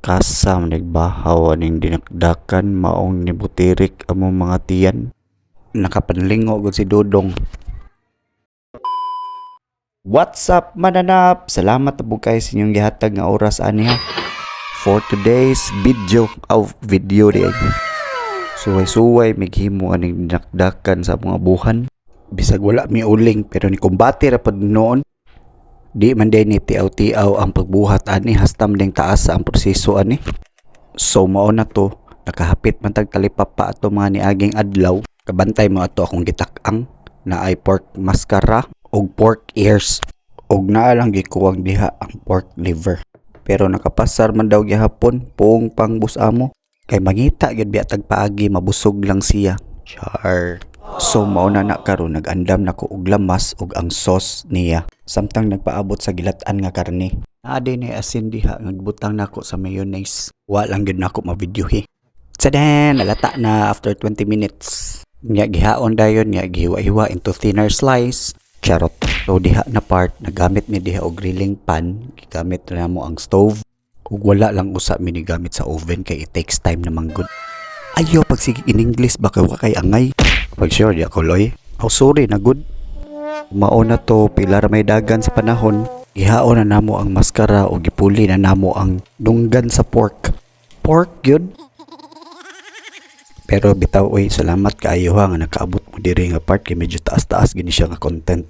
Kasam nagbahaw aning dinakdakan maong nibutirik among mga tiyan. Nakapanlingo gud si Dodong. What's up mananap? Salamat po kayo sa inyong gihatag nga oras ani ha. For today's video di ay. Suway-suway mighimo aning dinakdakan sa mga buhan. Bisag wala mi uling pero ni kumbati ra pud noon. Di man day ni tiaw-tiaw ang pagbuhat ani hastam ding taas sa ang proseso ani. So mao na to, nakahapit man tag talipap pa ato mga niaging adlaw. Kabantay mo ato akong gitak-ang na ay pork mascara og pork ears. Og naa lang gikuwang diha ang pork liver. Pero nakapasar man daw gihapon poong pangbus amo. Kay mangita gyud biya tag paagi mabusog lang siya. Char. So mao na karon nag-andam nako og lamas og ang sauce niya. Samtang nagpaabot sa gilatan nga karne. Naa ni asin diha nagbutang nako sa mayonnaise. Wa lang gyud nako ma-videohi. Tadan, nalata na after 20 minutes. Nya gihaon dayon nya gihiwa-hiwa into thinner slice. Charot. So diha na part nagamit mi diha og grilling pan, gigamit na mo ang stove. Ug wala lang usa mi ni gamit sa oven kay it takes time na manggod. Ayo pag sige in English baka wa kay angay. Pag sure di ako loy. Oh sorry na good. Mao na to pilar may dagan sa panahon. Gihaon na namo ang maskara o gipuli na namo ang dunggan sa pork. Pork gyud. Pero bitaw oy salamat kaayo ha nga nakaabot mo diri nga part kay medyo taas-taas gini siya nga content.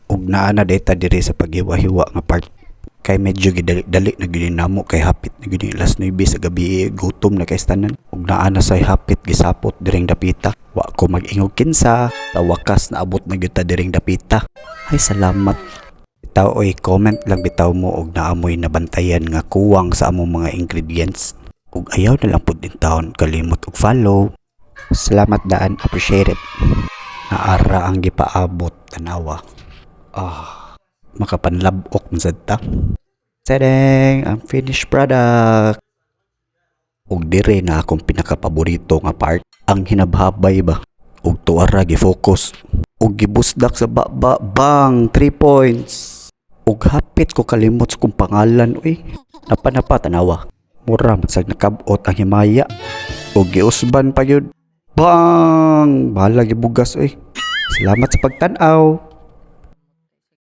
Ug naa na data diri sa paghiwa-hiwa nga part. Kay medyo gidali na gini namo kay hapit na gini alas 9 sa gabi gutom na kay tanan. Ug naa na say hapit gisapot diring dapita. Wa ko mag-ingog kinsa, sa wakas na abot na gyud ta diring dapita. Ay salamat. Bitaw oy comment lang bitaw mo og naamoy nabantayan nga kuwang sa among mga ingredients. Ug ayaw na lang pud din taon kalimot og follow. Salamat daan, appreciate it. Naara ang gipaabot tanawa. Makapanlabok man sad ta. Tadang, ang finished product. Ug dire na akong pinakapaborito nga part, ang hinabhabay ba. Ug tuara gi-focus. Ug gibusdak sa bang 3 points. Ug hapit ko kalimot sa kong pangalan uy. Napa tanawa. Mura matsag nakabot ang himaya. Ug giusban pa yun. Bang! Bahala gibugas uy. Salamat sa pagtanaw.